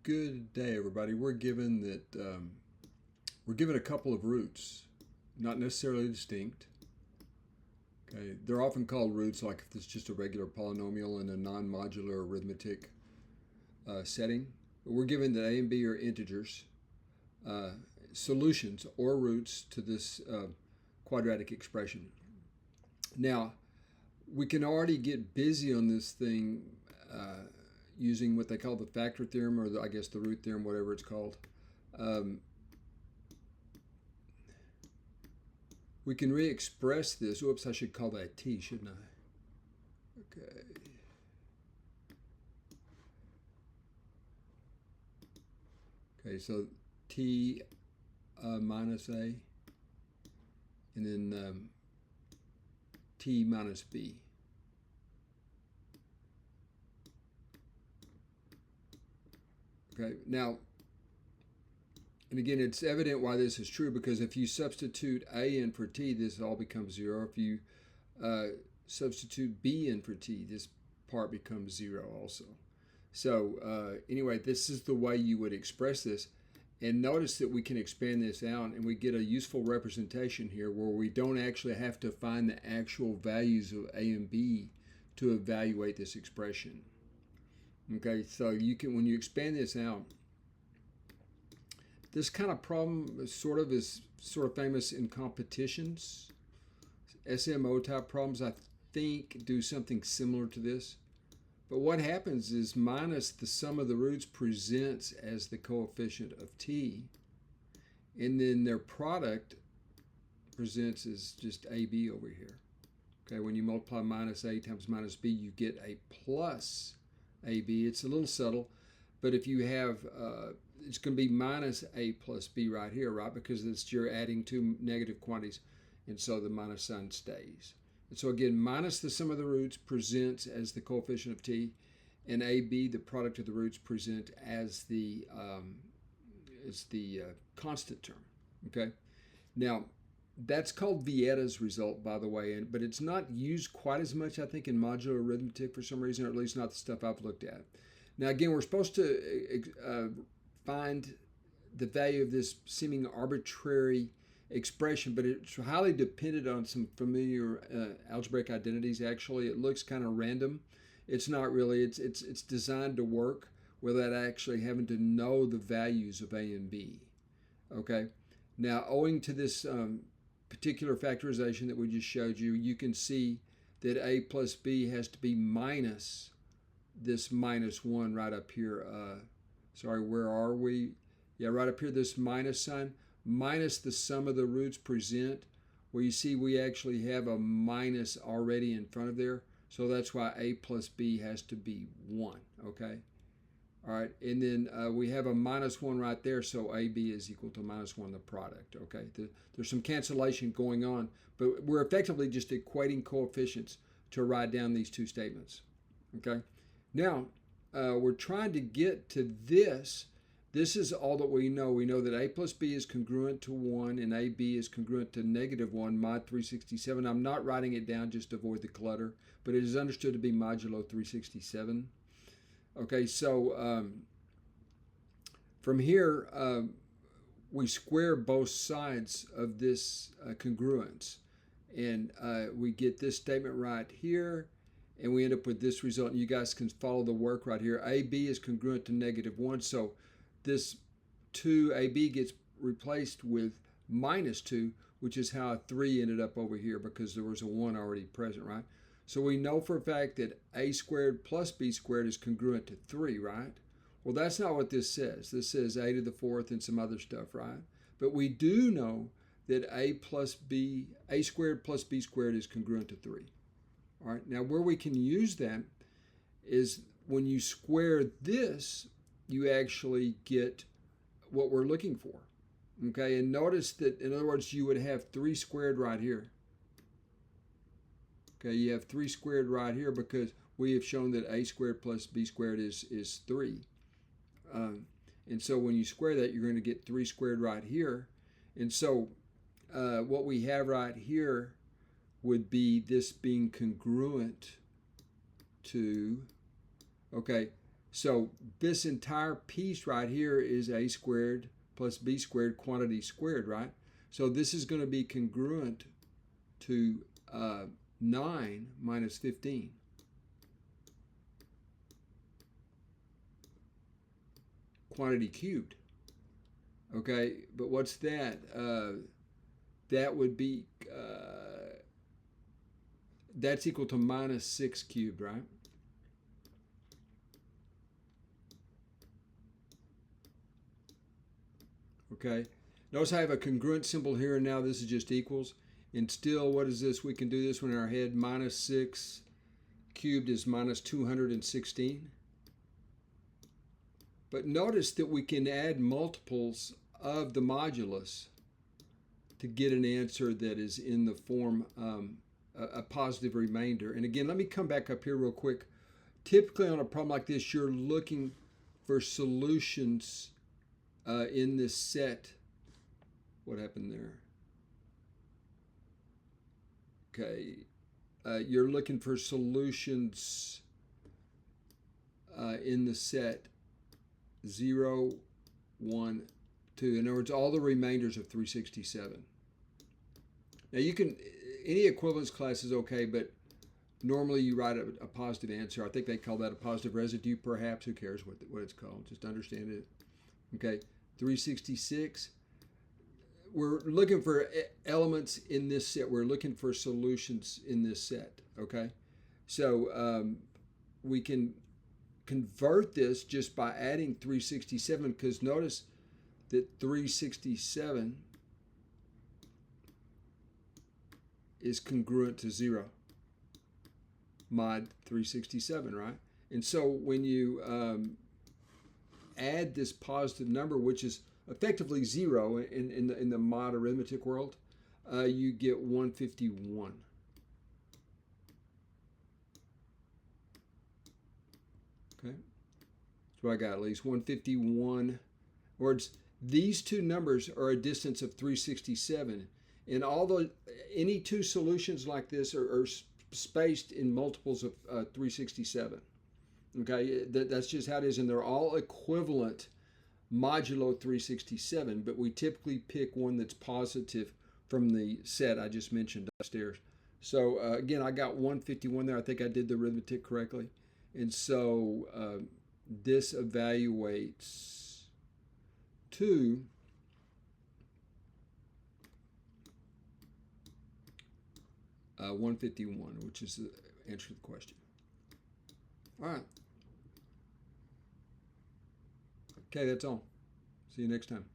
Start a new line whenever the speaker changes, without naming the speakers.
Good day, everybody. We're given a couple of roots, not necessarily distinct. Okay, they're often called roots, like if it's just a regular polynomial in a non-modular arithmetic setting. But we're given that a and b are integers, solutions or roots to this quadratic expression. Now, we can already get busy on this thing using what they call the factor theorem, or I guess the root theorem, whatever it's called. We can re-express this. Oops, I should call that t, shouldn't I? Okay. Okay, so t minus a, and then t minus b. Okay, now, and again, it's evident why this is true, because if you substitute a in for t, this all becomes 0. If you substitute b in for t, this part becomes 0 also. So anyway, this is the way you would express this. And notice that we can expand this out and we get a useful representation here where we don't actually have to find the actual values of a and b to evaluate this expression. Okay, so you can, when you expand this out, this kind of problem is sort of famous in competitions. SMO type problems, I think, do something similar to this. But what happens is minus the sum of the roots presents as the coefficient of t, and then their product presents as just AB over here. Okay, when you multiply minus A times minus B, you get a plus AB. It's a little subtle, but if you have, it's going to be minus A plus B right here, right? Because you're adding two negative quantities, and so the minus sign stays. And so again, minus the sum of the roots presents as the coefficient of t, and AB, the product of the roots, present as the constant term. Okay, now that's called Vieta's result, by the way, but it's not used quite as much, I think, in modular arithmetic for some reason, or at least not the stuff I've looked at. Now again, we're supposed to find the value of this seeming arbitrary expression, but it's highly dependent on some familiar algebraic identities. Actually, it looks kind of random. It's not really. It's designed to work without actually having to know the values of a and b. Okay. Now, owing to this particular factorization that we just showed you, you can see that a plus b has to be minus this minus 1 right up here. Sorry, where are we? Yeah, right up here, this minus sign, minus the sum of the roots present, where you see we actually have a minus already in front of there. So that's why a plus b has to be 1, okay? All right, and then we have a minus 1 right there, so AB is equal to minus 1, the product, okay? There's some cancellation going on, but we're effectively just equating coefficients to write down these two statements, okay? Now, we're trying to get to this. This is all that we know. We know that a plus b is congruent to 1 and AB is congruent to negative 1, mod 367. I'm not writing it down just to avoid the clutter, but it is understood to be modulo 367. Okay, so from here, we square both sides of this congruence, and we get this statement right here, and we end up with this result. And you guys can follow the work right here. AB is congruent to negative 1, so this 2AB gets replaced with minus 2, which is how a 3 ended up over here because there was a 1 already present, right? So we know for a fact that a squared plus b squared is congruent to 3, right? Well, that's not what this says. This says a to the 4th and some other stuff, right? But we do know that a squared plus b squared is congruent to 3. All right, now where we can use that is when you square this, you actually get what we're looking for. Okay, and notice that, in other words, you would have 3 squared right here. Okay, you have 3 squared right here because we have shown that a squared plus b squared is 3. And so when you square that, you're going to get 3 squared right here. And so what we have right here would be this being congruent to, okay, So this entire piece right here is a squared plus b squared quantity squared, right? So this is going to be congruent to 9 minus 15. Quantity cubed. Okay, but what's that? That would be, that's equal to minus 6 cubed, right? Okay, notice I have a congruent symbol here, and now this is just equals. And still, what is this? We can do this one in our head. Minus 6 cubed is minus 216. But notice that we can add multiples of the modulus to get an answer that is in the form a positive remainder. And again, let me come back up here real quick. Typically on a problem like this, you're looking for solutions in this set. What happened there? Okay, you're looking for solutions in the set 0, 1, 2. In other words, all the remainders of 367. Now you can, any equivalence class is okay, but normally you write a positive answer. I think they call that a positive residue, perhaps. Who cares what it's called? Just understand it. Okay, 366. We're looking for elements in this set. We're looking for solutions in this set. Okay, so we can convert this just by adding 367, because notice that 367 is congruent to 0 mod 367, right? And so when you add this positive number, which is effectively 0 in the mod arithmetic world, you get 151. Okay, that's what I got, at least 151. Words. These two numbers are a distance of 367, and although any two solutions like this are spaced in multiples of 367. Okay, that's just how it is, and they're all equivalent modulo 367, but we typically pick one that's positive from the set I just mentioned upstairs. So again, I got 151 there. I think I did the arithmetic correctly. And so this evaluates to uh, 151, which is the answer to the question. All right. Okay, that's all. See you next time.